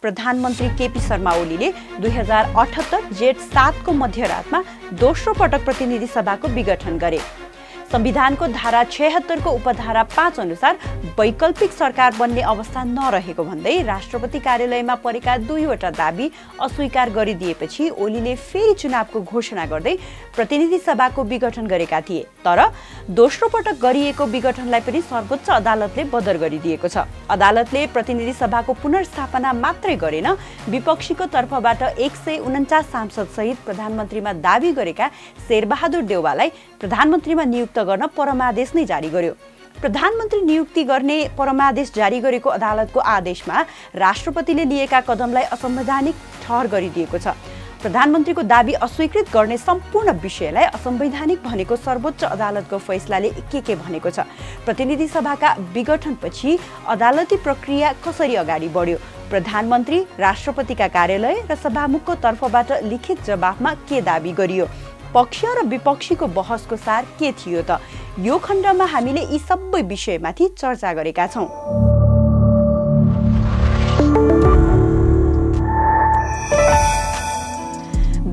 प्रधानमन्त्री केपी शर्मा ओलीले 2078 जेठ 7 को मध्यरातमा दोस्रो पटक प्रतिनिधि सभाको विघटन गरे। संविधानको धारा 76 को उपधारा 5 अनुसार वैकल्पिक सरकार बन्ने अवस्था नरहेको भन्दै राष्ट्रपति कार्यालयमा परेका दुईवटा दाबी अस्वीकार गरिदिएपछि ओलीले फेरि चुनावको घोषणा गर्दै प्रतिनिधि सभाको विघटन गरेका थिए। तर दोस्रो पटक गरिएको विघटनलाई पनि सर्वोच्च अदालतले बदर गरिदिएको छ। अदालतले प्रतिनिधि सभाको पुनर्स्थापना मात्रै गरेन, विपक्षीको तर्फबाट 149 सांसद सहित प्रधानमन्त्रीमा दाबी गरेका शेरबहादुर देउवालाई प्रधानमन्त्रीमा नियुक्त गर्न परमादेश नै जारी गर्यो। प्रधानमन्त्री नियुक्ति गर्ने परमादेश जारी गरेको अदालतको आदेशमा राष्ट्रपतिले लिएका कदमलाई असंवैधानिक ठहर गरिदिएको छ। प्रधानमन्त्रीको दाबी अस्वीकृत गर्ने सम्पूर्ण विषयलाई असंवैधानिक भनेको सर्वोच्च अदालतको फैसलाले के भनेको छ। प्रतिनिधि सभाका विघटनपछि अदालती प्रक्रिया कसरी अगाडि बढ्यो, प्रधानमन्त्री, राष्ट्रपतिका कार्यालय र सभामुखको तर्फबाट लिखित जवाफमा के दाबी गरियो, पक्ष र विपक्षीको बहसको सार के थियो त? यो खण्डमा हामीले यी सबै विषयमाथि चर्चा गरेका छौं।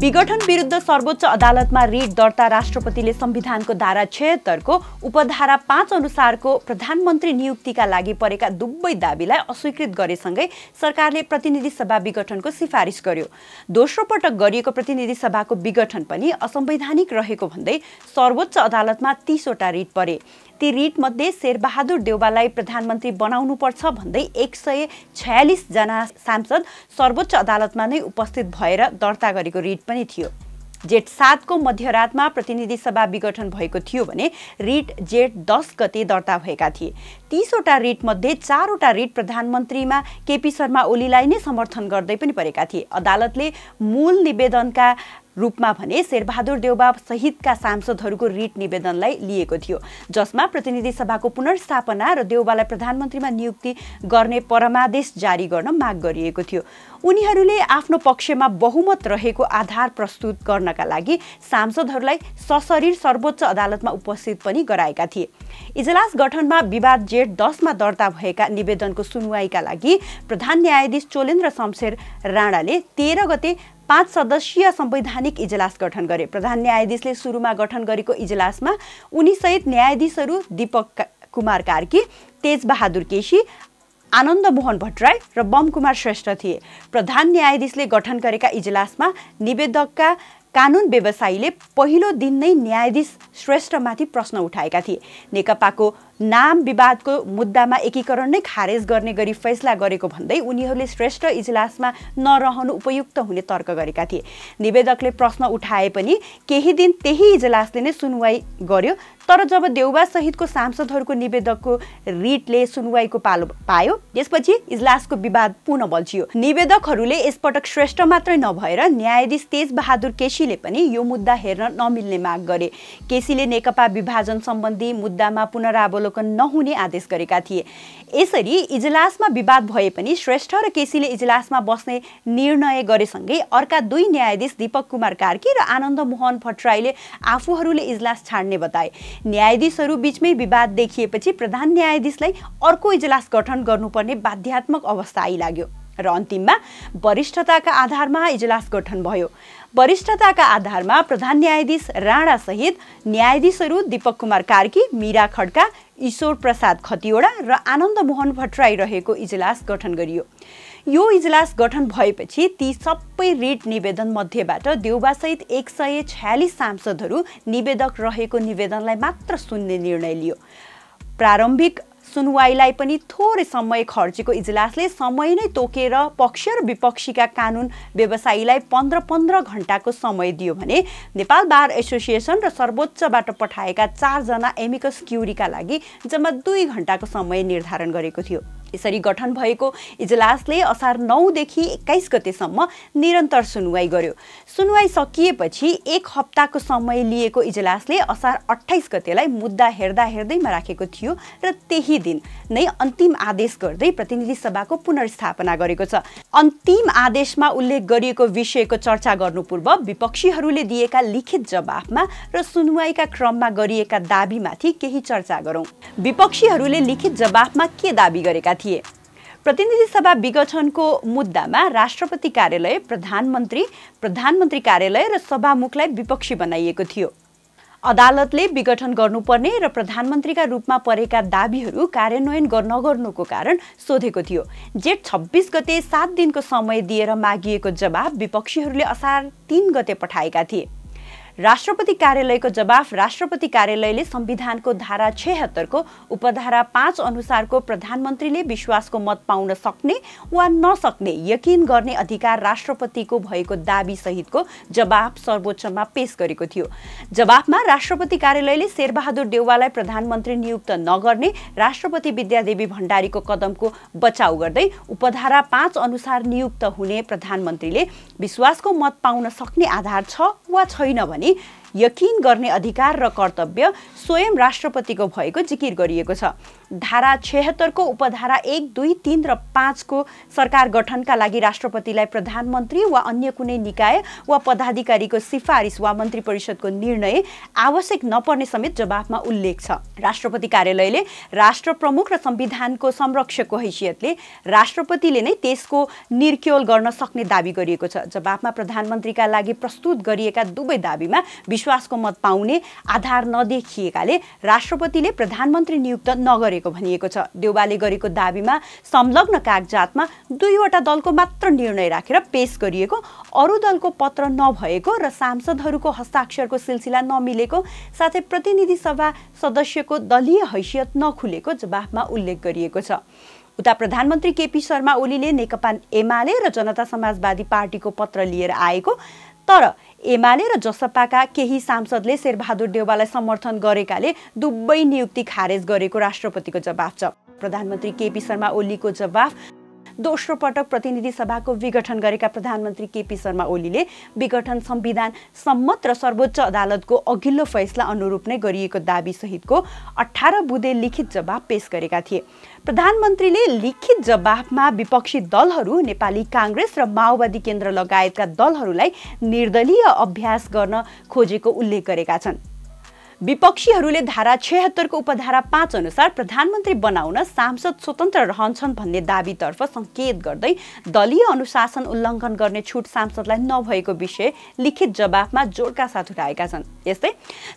विघटन विरुद्ध सर्वोच्च अदालतमा रिट दर्ता राष्ट्रपतिले संविधानको धारा 76 को उपधारा 5 अनुसारको प्रधानमन्त्री नियुक्तिका लागि परेका दुवै दाबीलाई अस्वीकृत गरेसँगै सरकारले प्रतिनिधि सभा विघटनको सिफारिस गर्यो। दोस्रो पटक गरिएको प्रतिनिधि सभाको विघटन पनि असंवैधानिक रहेको भन्दै सर्वोच्च अदालतमा 30 वटा रिट परे। ती रिट मध्ये शेरबहादुर देउवालाई प्रधानमन्त्री बनाउनुपर्छ भन्दै 146 जना सांसद सर्वोच्च अदालतमा नै उपस्थित भएर दर्ता गरेको रिट पनि थियो। जेठ 7 को मध्यरातमा प्रतिनिधि सभा विघटन भएको थियो भने रिट जेठ 10 गते दर्ता भएका थिए। 30 वटा रिट मध्ये 4 वटा रिट प्रधानमन्त्रीमा केपी शर्मा ओलीलाई नै समर्थन गर्दै पनि परेका थिए। अदालतले मूल निवेदनका रूपमा भने शेरबहादुर देउवा सहितका सांसदहरूको रिट निवेदनलाई लिएको थियो, जसमा प्रतिनिधि सभाको पुनर्स्थापना र देउवालाई प्रधानमन्त्रीमा नियुक्ति गर्ने परमादेश जारी गर्न माग गरिएको थियो। उनीहरूले आफ्नो पक्षमा बहुमत रहेको आधार प्रस्तुत गर्नका लागि सांसदहरूलाई सशरीर सर्वोच्च अदालतमा उपस्थित पनि गराएका थिए। इजलास गठनमा विवाद जेठ 10 मा दर्ता भएका निवेदनको सुनवाईका लागि प्रधान न्यायाधीश चोलेन्द्र शमशेर राणाले 13 गते 5 सदस्यीय संवैधानिक इजलास गठन गरे। प्रधान न्यायाधीशले सुरुमा गठन गरेको इजलासमा उनी सहित न्यायाधीशहरू दीपक कुमार कार्की, तेजबहादुर केसी, आनन्द मोहन भट्टराई र बम कुमार श्रेष्ठ थिए। प्रधान न्यायाधीशले गठन गरेका इजलासमा निवेदकका कानून व्यवसायीले पहिलो दिन नै न्यायाधीश श्रेष्ठमाथि प्रश्न उठाएका थिए। नेकपाको नाम विवादको मुद्दामा एकीकरण नै खारेज गर्ने गरी फैसला गरेको भन्दै उनीहरूले श्रेष्ठ इजलासमा नरहनु उपयुक्त हुने तर्क गरेका थिए। निवेदकले प्रश्न उठाए पनि केही दिन त्यही इजलासले नै सुनवाई गर्यो। तर जब देउवा सहितको सांसदहरूको निवेदकको रिटले सुनवाईको पालो पायो, त्यसपछि इजलासको विवाद पुनः बल्झियो। निवेदकहरूले यसपटक श्रेष्ठ मात्रै नभएर न्यायाधीश तेजबहादुर केसीले पनि यो मुद्दा हेर्न नमिल्ने माग गरे। केसीले नेकपा विभाजन सम्बन्धी मुद्दामा पुनरावलोकन नहुने आदेश गरेका थिए। यसरी इजलासमा विवाद भए पनि श्रेष्ठ र केसीले इजलासमा बस्ने निर्णय गरेसँगै अर्का दुई न्यायाधीश दीपक कुमार कार्की र आनन्द मोहन भट्टराईले आफूहरूले इजलास छाड्ने बताए। न्यायाधीशहरू बीचमै विवाद देखिएपछि प्रधान न्यायाधीशलाई अर्को इजलास गठन गर्नुपर्ने बाध्यात्मक अवस्था आइलाग्यो र अन्तिममा वरिष्ठताका आधारमा इजलास गठन भयो। वरिष्ठताका आधारमा प्रधान न्यायाधीश राणा सहित न्यायाधीशहरू दीपक कुमार कार्की, मीरा खड्का, ईश्वर प्रसाद खतिवडा र आनन्द मोहन भट्टराई रहेको इजलास गठन गरियो। यो इजलास गठन भएपछि ती सबै रिट निवेदन मध्येबाट देउवासहित 146 सांसदहरू निवेदक रहेको निवेदनलाई मात्र सुन्ने निर्णय लियो। प्रारम्भिक सुनवाईलाई पनि थोरै समय खर्चेको इजलासले समय नै तोकेर पक्ष र विपक्षीका कानून व्यवसायीलाई 15-15 घण्टाको समय दियो भने नेपाल बार एसोसिएसन र सर्वोच्चबाट पठाएका 4 जना एमिकस क्युरीका लागि जम्मा 2 घण्टाको समय निर्धारण गरेको थियो। यसरी गठन भएको इजलासले असार 9 देखि 21 गतेसम्म निरन्तर सुनवाई गर्यो। सुनवाई सकिएपछि 1 हप्ताको समय लिएको इजलासले असार 28 गतेलाई मुद्दा हेर्दैमा राखेको थियो र त्यही दिन नै अन्तिम आदेश गर्दै प्रतिनिधि सभाको पुनर्स्थापना गरेको छ। अन्तिम आदेशमा उल्लेख गरिएको विषयको चर्चा गर्नु पूर्व विपक्षीहरूले दिएका लिखित जवाफमा र सुनवाईका क्रममा गरिएका दाबीमाथि केही चर्चा गरौं। विपक्षीहरूले लिखित जवाफमा के दाबी गरेका थिए? प्रतिनिधि सभा विघटनको मुद्दामा राष्ट्रपति कार्यालय, प्रधानमन्त्री कार्यालय र सभामुखलाई विपक्षी बनाइएको थियो। अदालतले विघटन गर्नुपर्ने र प्रधानमन्त्रीका रूपमा परेका दाबीहरू कार्यान्वयन नगर्नुको कारण सोधेको थियो। जेठ 26 गते 7 दिनको समय दिएर मागिएको जवाफ विपक्षीहरूले असार 3 गते पठाएका थिए। राष्ट्रपति कार्यालयको जवाफ, राष्ट्रपति कार्यालयले संविधानको धारा 76 को उपधारा 5 अनुसारको प्रधानमन्त्रीले विश्वासको मत पाउन सक्ने वा नसक्ने यकिन गर्ने अधिकार राष्ट्रपतिको भएको दाबी सहितको जवाफ सर्वोच्चमा पेश गरेको थियो। जवाफमा राष्ट्रपति कार्यालयले शेरबहादुर देउवालाई प्रधानमन्त्री नियुक्त नगर्ने राष्ट्रपति विद्यादेवी भण्डारीको कदमको बचाउ गर्दै उपधारा 5 अनुसार नियुक्त हुने प्रधानमन्त्रीले विश्वासको मत पाउन सक्ने आधार छ वा छैन भने यकिन गर्ने अधिकार र कर्तव्य स्वयं राष्ट्रपतिको भएको जिकिर गरिएको छ। धारा 76 को उपधारा 1, 2, 3 र 5 को सरकार गठनका लागि राष्ट्रपतिलाई प्रधानमन्त्री वा अन्य कुनै निकाय वा पदाधिकारीको सिफारिस वा मन्त्री परिषदको निर्णय आवश्यक नपर्ने समेत जवाफमा उल्लेख छ। राष्ट्रपति कार्यालयले राष्ट्र प्रमुख र संविधानको संरक्षकको हैसियतले राष्ट्रपतिले नै त्यसको निर्क्योल गर्न सक्ने दाबी गरिएको छ। जवाफमा प्रधानमन्त्रीका लागि प्रस्तुत गरिएका दुवै दाबीमा विश्वासको मत पाउने आधार नदेखिएकाले राष्ट्रपतिले प्रधानमन्त्री नियुक्त नगरेको भनिएको छ। देउवाले गरेको दाबीमा संलग्न कागजातमा 2 वटा दलको मात्र निर्णय राखेर पेश गरिएको, अरू दलको पत्र नभएको र सांसदहरूको हस्ताक्षरको सिलसिला नमिलेको साथै प्रतिनिधि सभा सदस्यको दलीय हैसियत नखुलेको जवाफमा उल्लेख गरिएको छ। उता प्रधानमन्त्री केपी शर्मा ओलीले नेकपा एमाले र जनता समाजवादी पार्टीको पत्र लिएर आएको, तर एमाले र जसपाका केही सांसदले शेरबहादुर देउवालाई समर्थन गरेकाले दुवै नियुक्ति खारेज गरेको राष्ट्रपतिको जवाफ छ। प्रधानमन्त्री केपी शर्मा ओलीको जवाफ, दोस्रो पटक प्रतिनिधि सभाको विघटन गरेका प्रधानमन्त्री केपी शर्मा ओलीले विघटन संविधान सम्मत र सर्वोच्च अदालतको अघिल्लो फैसला अनुरूप नै गरिएको दाबी सहितको 18 बुँदे लिखित जवाफ पेश गरेका थिए। प्रधानमन्त्रीले लिखित जवाफमा विपक्षी दलहरू, नेपाली कांग्रेस र माओवादी केन्द्र लगायतका दलहरूलाई निर्दलीय अभ्यास गर्न खोजेको उल्लेख गरेका छन्। विपक्षीहरूले धारा 76 को उपधारा 5 अनुसार प्रधानमन्त्री बनाउन सांसद स्वतन्त्र रहन्छन् भन्ने दाबीतर्फ संकेत गर्दै दलीय अनुशासन उल्लङ्घन गर्ने छुट सांसदलाई नभएको विषय लिखित जवाफमा जोडका साथ उठाएका छन्। यस्तै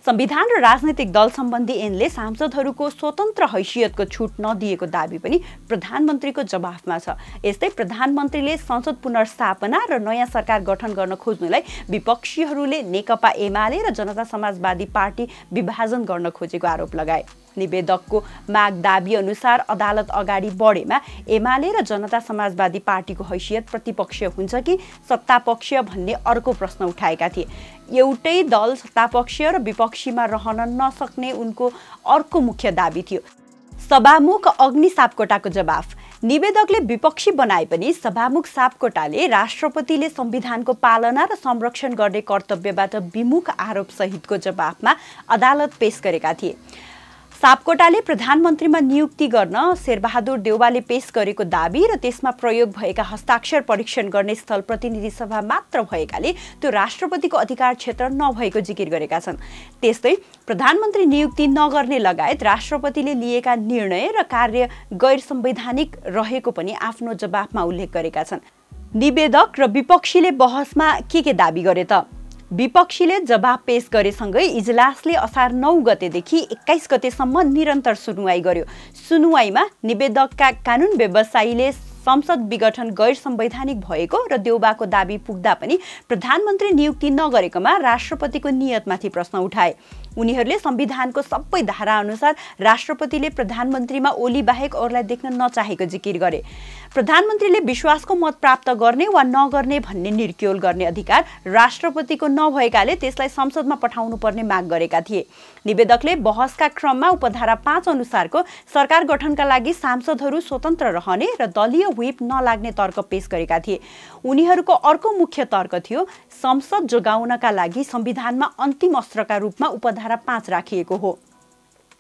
संविधान र राजनैतिक दल सम्बन्धी ऐनले सांसदहरूको स्वतन्त्र हैसियतको छुट नदिएको दाबी पनि प्रधानमन्त्रीको जवाफमा छ। यस्तै प्रधानमन्त्रीले संसद पुनर्स्थापना र नयाँ सरकार गठन गर्न खोज्नुलाई विपक्षीहरूले नेकपा एमाले र जनता समाजवादी पार्टी विभाजन गर्न खोजेको आरोप लगाए। निवेदकको माग दाबी अनुसार अदालत अगाडि बढेमा एमाले र जनता समाजवादी पार्टीको हैसियत प्रतिपक्ष हुन्छ कि सत्तापक्ष भन्ने अर्को प्रश्न उठाएका थिए। एउटै दल सत्तापक्ष र विपक्षीमा रहन नसक्ने उनको अर्को मुख्य दाबी थियो। सभामुख अग्नि सापकोटाको जवाफ, निवेदकले विपक्षी बनाए पनि सभामुख सापकोटाले राष्ट्रपतिले संविधानको पालना र संरक्षण गर्ने कर्तव्यबाट विमुख आरोप सहितको जवाफमा अदालत पेश गरेका थिए। सापकोटाले प्रधानमन्त्रीमा नियुक्ति गर्न शेरबहादुर देउवाले पेश गरेको दाबी र त्यसमा प्रयोग भएका हस्ताक्षर परीक्षण गर्ने स्थल प्रतिनिधि सभा मात्र भएकाले त्यो राष्ट्रपतिको अधिकार क्षेत्र नभएको जिकिर गरेका छन्। त्यस्तै प्रधानमन्त्री नियुक्ति नगर्ने लगायत राष्ट्रपतिले लिएका निर्णय र कार्य गैर संवैधानिक रहेको पनि आफ्नो जवाफमा उल्लेख गरेका छन्। निवेदक र विपक्षीले बहसमा के दाबी गरे त? विपक्षीले जवाफ पेश गरेसँगै इजलासले असार 9 गतेदेखि 21 गतेसम्म निरन्तर सुनुवाई गर्यो। सुनुवाईमा निवेदकका कानुन व्यवसायीले संसद विघटन गैर संवैधानिक भएको र देउबाको दाबी पुग्दा पनि प्रधानमन्त्री नियुक्ति नगरेकोमा राष्ट्रपतिको नियतमाथि प्रश्न उठाए। उनीहरूले संविधानको सबै धारा अनुसार राष्ट्रपतिले प्रधानमन्त्रीमा ओली बाहेक अरूलाई देख्न नचाहेको जिकिर गरे। प्रधानमन्त्रीले विश्वासको मत प्राप्त गर्ने वा नगर्ने भन्ने निर्क्योल गर्ने अधिकार राष्ट्रपतिको नभएकाले त्यसलाई संसदमा पठाउनु पर्ने माग गरेका थिए। निवेदकले बहसका क्रममा उपधारा 5 अनुसारको सरकार गठनका लागि सांसदहरू स्वतन्त्र रहने र दलीय व्हिप नलाग्ने तर्क पेश गरेका थिए। उनीहरूको अर्को मुख्य तर्क थियो संसद जोगाउनका लागि संविधानमा अन्तिम अस्त्रका रूपमा उपधारा 5 राखिएको हो।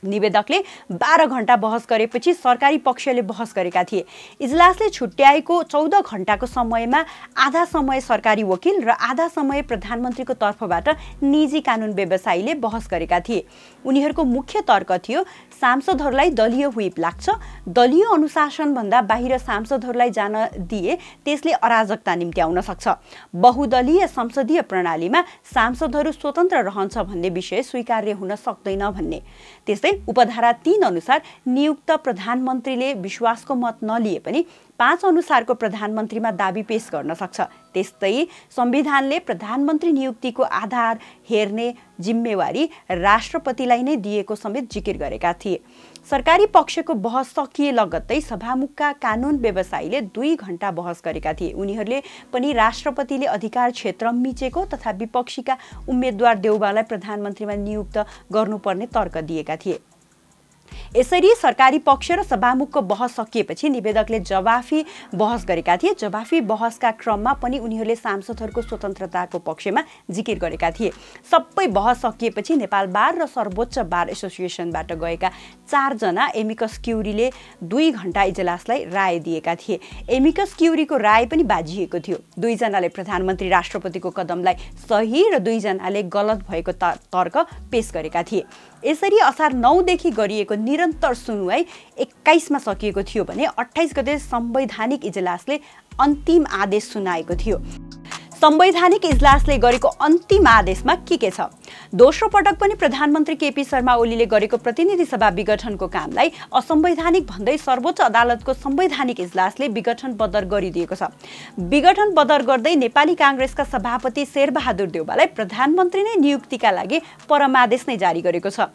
निवेदकले 12 घण्टा बहस गरेपछि सरकारी पक्षले बहस गरेका थिए। इजलासले छुट्याएको 14 घण्टाको समयमा आधा समय सरकारी वकिल र आधा समय प्रधानमन्त्रीको तर्फबाट निजी कानुन व्यवसायीले बहस गरेका थिए। उनीहरूको मुख्य तर्क थियो सांसदहरूलाई दलीय व्हिप लाग्छ, दलीय अनुशासनभन्दा बाहिर सांसदहरूलाई जान दिए त्यसले अराजकता निम्त्याउन सक्छ, बहुदलीय संसदीय प्रणालीमा सांसदहरू स्वतन्त्र रहन्छ भन्ने विषय स्वीकार्य हुन सक्दैन भन्ने। त्यस्तै उपधारा 3 अनुसार नियुक्त प्रधानमन्त्रीले विश्वासको मत नलिए पनि 5 अनुसारको प्रधानमन्त्रीमा दाबी पेश गर्न सक्छ। त्यस्तै संविधानले प्रधानमन्त्री नियुक्तिको आधार हेर्ने जिम्मेवारी राष्ट्रपतिलाई नै दिएको समेत जिकिर गरेका थिए। सरकारी पक्षको बहस सकिए लगत्तै सभामुखका कानुन व्यवसायीले 2 घण्टा बहस गरेका थिए। उनीहरूले पनि राष्ट्रपतिले अधिकार क्षेत्र मिचेको तथा विपक्षीका उम्मेद्वार देउबालाई प्रधानमन्त्रीमा नियुक्त गर्नुपर्ने तर्क दिएका थिए। यसरी सरकारी पक्ष र सभामुखको बहस सकिएपछि निवेदकले जवाफी बहस गरेका थिए। जवाफी बहसका क्रममा पनि उनीहरूले सांसदहरूको स्वतन्त्रताको पक्षमा जिकिर गरेका थिए। सबै बहस सकिएपछि नेपाल बार र सर्वोच्च बार एसोसिएसनबाट गएका 4 जना एमिकस क्युरीले 2 घण्टा इजलासलाई राय दिएका थिए। एमिकस क्युरीको राय पनि बाजिएको थियो। 2 जनाले प्रधानमन्त्री राष्ट्रपतिको कदमलाई सही र 2 जनाले गलत भएको तर्क पेश गरेका थिए। यसरी असार 9 देखि गरिएको निरन्तर सुनुवाई 21 मा सकिएको थियो भने 28 गते संवैधानिक इजलासले अन्तिम आदेश सुनाएको थियो। संवैधानिक इजलासले गरेको अन्तिम आदेशमा के छ? दोस्रो पटक पनि प्रधानमन्त्री केपी शर्मा ओलीले गरेको प्रतिनिधि सभा विघटनको कामलाई असंवैधानिक भन्दै सर्वोच्च अदालतको संवैधानिक इजलासले विघटन बदर गरिदिएको छ। विघटन बदर गर्दै नेपाली कांग्रेसका सभापति शेरबहादुर देउबालाई प्रधानमन्त्री नै नियुक्तिका लागि परमादेश नै जारी गरेको छ।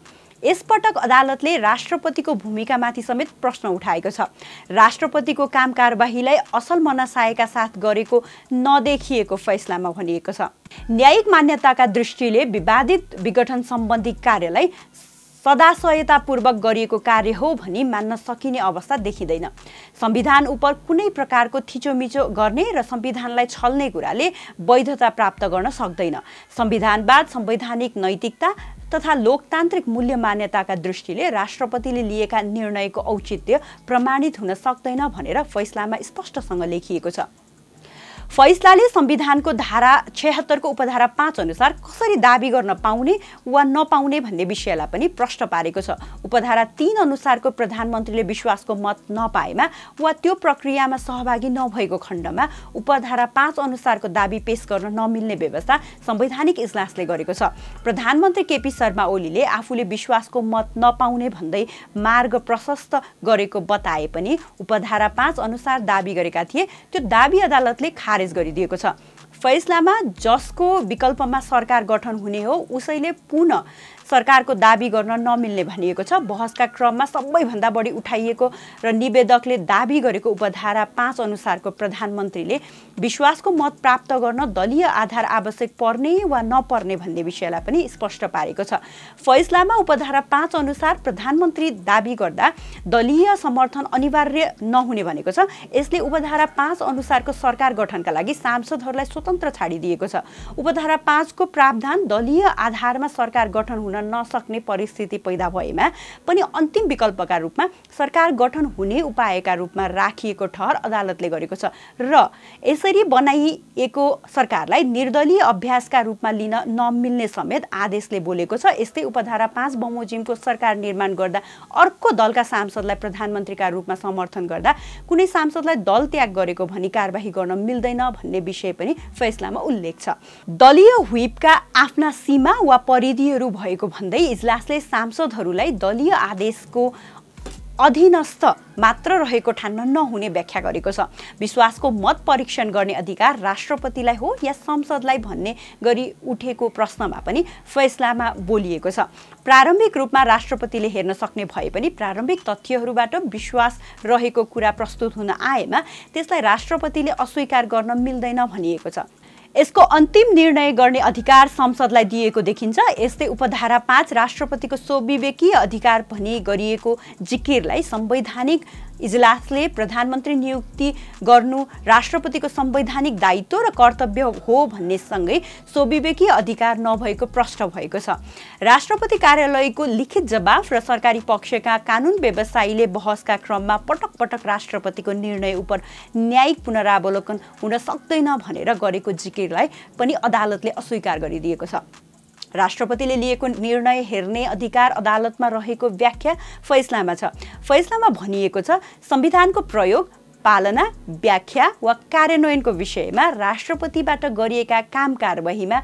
यसपटक अदालतले राष्ट्रपतिको भूमिकामाथि समेत प्रश्न उठाएको छ। राष्ट्रपतिको काम कारबाहीलाई असल मनसायका साथ गरेको नदेखिएको फैसलामा भनिएको छ। न्यायिक मान्यताका दृष्टिले विवादित विघटन सम्बन्धी कार्यलाई सदाशयतापूर्वक गरिएको कार्य हो भनी मान्न सकिने अवस्था देखिँदैन। संविधान उप कुनै प्रकारको थिचोमिचो गर्ने र संविधानलाई छल्ने कुराले वैधता प्राप्त गर्न सक्दैन। संविधानवाद, संवैधानिक नैतिकता तथा लोकतान्त्रिक मूल्य मान्यताका दृष्टिले राष्ट्रपतिले लिएका निर्णयको औचित्य प्रमाणित हुन सक्दैन भनेर फैसलामा स्पष्टसँग लेखिएको छ। फैसलाले संविधानको धारा 76 को उपधारा 5 अनुसार कसरी दाबी गर्न पाउने वा नपाउने भन्ने विषयलाई पनि प्रश्न पारेको छ। उपधारा 3 अनुसारको प्रधानमन्त्रीले विश्वासको मत नपाएमा वा त्यो प्रक्रियामा सहभागी नभएको खण्डमा उपधारा 5 अनुसारको दाबी पेश गर्न नमिल्ने व्यवस्था संवैधानिक इजलासले गरेको छ। प्रधानमन्त्री केपी शर्मा ओलीले आफूले विश्वासको मत नपाउने भन्दै मार्ग प्रशस्त गरेको बताए पनि उपधारा 5 अनुसार दाबी गरेका थिए। त्यो दाबी अदालतले खारेज गरिदिएको छ। फैसलामा जसको विकल्पमा सरकार गठन हुने हो उसैले पुनः सरकारको दाबी गर्न नमिल्ने भनिएको छ। बहसका क्रममा सबैभन्दा बढी उठाइएको र निवेदकले दाबी गरेको उपधारा 5 अनुसारको प्रधानमन्त्रीले विश्वासको मत प्राप्त गर्न दलीय आधार आवश्यक पर्ने वा नपर्ने भन्ने विषयलाई पनि स्पष्ट पारेको छ। फैसलामा उपधारा 5 अनुसार प्रधानमन्त्री दाबी गर्दा दलीय समर्थन अनिवार्य नहुने भनेको छ। यसले उपधारा 5 अनुसारको सरकार गठनका लागि सांसदहरूलाई स्वतन्त्र छाडिदिएको छ। उपधारा 5 को प्रावधान दलीय आधारमा सरकार गठन हुन नसक्ने परिस्थिति पैदा भएमा पनि अन्तिम विकल्पका रूपमा सरकार गठन हुने उपायका रूपमा राखिएको ठहर अदालतले गरेको छ र यसरी बनाइएको सरकारलाई निर्दलीय अभ्यासका रूपमा लिन नमिल्ने समेत आदेशले बोलेको छ। यस्तै उपधारा 5 बमोजिमको सरकार निर्माण गर्दा अर्को दलका सांसदलाई प्रधानमन्त्रीका रूपमा समर्थन गर्दा कुनै सांसदलाई दल त्याग गरेको भनी कारबाही गर्न मिल्दैन भन्ने विषय पनि फैसलामा उल्लेख छ। दलीय व्हिपका आफ्ना सीमा वा परिधिहरू भएको भन्दै इजलासले सांसदहरूलाई दलीय आदेशको अधीनस्थ मात्र रहेको ठान्न नहुने व्याख्या गरेको छ। विश्वासको मत परीक्षण गर्ने अधिकार राष्ट्रपतिलाई हो या संसदलाई भन्ने गरी उठेको प्रश्नमा पनि फैसलामा बोलिएको छ। प्रारम्भिक रूपमा राष्ट्रपतिले हेर्न सक्ने भए पनि प्रारम्भिक तथ्यहरूबाट विश्वास रहेको कुरा प्रस्तुत हुन आएमा त्यसलाई राष्ट्रपतिले अस्वीकार गर्न मिल्दैन भनिएको छ। यसको अन्तिम निर्णय गर्ने अधिकार संसदलाई दिएको देखिन्छ। यस्तै उपधारा 5 राष्ट्रपतिको स्वविवेकीय अधिकार भनी गरिएको जिकिरलाई संवैधानिक इजलासले प्रधानमन्त्री नियुक्ति गर्नु राष्ट्रपतिको संवैधानिक दायित्व र कर्तव्य हो भन्ने सँगै स्वविवेकी अधिकार नभएको प्रश्न भएको छ। राष्ट्रपति कार्यालयको लिखित जवाफ र सरकारी पक्षका कानुन व्यवसायीले बहसका क्रममा पटक पटक राष्ट्रपतिको निर्णय उप न्यायिक पुनरावलोकन हुन सक्दैन भनेर गरेको जिकिरलाई पनि अदालतले अस्वीकार गरिदिएको छ। राष्ट्रपतिले लिएको निर्णय हेर्ने अधिकार अदालतमा रहेको व्याख्या फैसलामा छ। फैसलामा भनिएको छ, संविधानको प्रयोग, पालना, व्याख्या वा कार्यान्वयनको विषयमा राष्ट्रपतिबाट गरिएका काम कारबाहीमा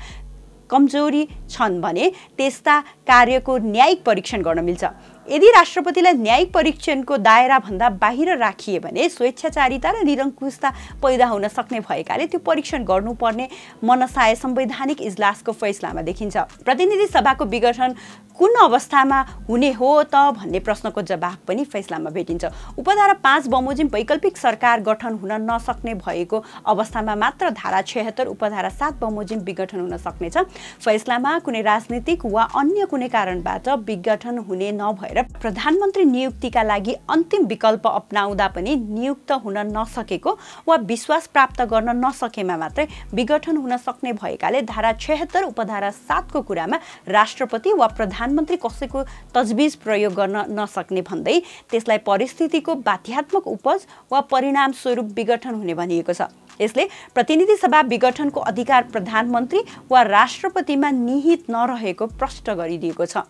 कमजोरी छन् भने त्यस्ता कार्यको न्यायिक परीक्षण गर्न मिल्छ। यदि राष्ट्रपतिलाई न्यायिक परीक्षणको दायराभन्दा बाहिर राखिए भने स्वेच्छाचारिता र निरङ्कुशता पैदा हुन सक्ने भएकाले त्यो परीक्षण गर्नुपर्ने मनसाय संवैधानिक इजलासको फैसलामा देखिन्छ। प्रतिनिधि सभाको विघटन कुन अवस्थामा हुने हो त भन्ने प्रश्नको जवाफ पनि फैसलामा भेटिन्छ। उपधारा 5 बमोजिम वैकल्पिक सरकार गठन हुन नसक्ने भएको अवस्थामा मात्र धारा 76 उपधारा 7 बमोजिम विघटन हुन सक्नेछ। फैसलामा कुनै राजनीतिक वा अन्य कुनै कारणबाट विघटन हुने नभएर प्रधानमन्त्री नियुक्तिका लागि अन्तिम विकल्प अपनाउँदा पनि नियुक्त हुन नसकेको वा विश्वास प्राप्त गर्न नसकेमा मात्रै विघटन हुन सक्ने भएकाले धारा 76 उपधारा 7 को कुरामा राष्ट्रपति वा प्रधानमन्त्री कसैको तजविज प्रयोग गर्न नसक्ने भन्दै त्यसलाई परिस्थितिको बाध्यात्मक उपज वा परिणाम स्वरूप विघटन हुने भनिएको छ। यसले प्रतिनिधि सभा विघटनको अधिकार प्रधानमन्त्री वा राष्ट्रपतिमा निहित नरहेको प्रष्ट गरिदिएको छ।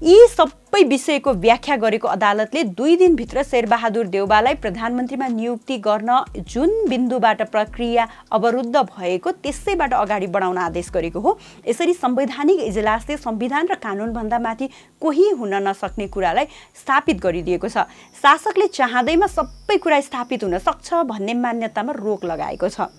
यी सबै विषयको व्याख्या गरेको अदालतले 2 दिनभित्र शेरबहादुर देउवालाई प्रधानमन्त्रीमा नियुक्ति गर्न जुन बिन्दुबाट प्रक्रिया अवरुद्ध भएको त्यसैबाट अगाडि बढाउन आदेश गरेको हो। यसरी संवैधानिक इजलासले संविधान र कानुनभन्दा माथि कोही हुन नसक्ने कुरालाई स्थापित गरिदिएको छ। शासकले चाहँदैमा सबै कुरा स्थापित हुन सक्छ भन्ने मान्यतामा रोक लगाएको छ।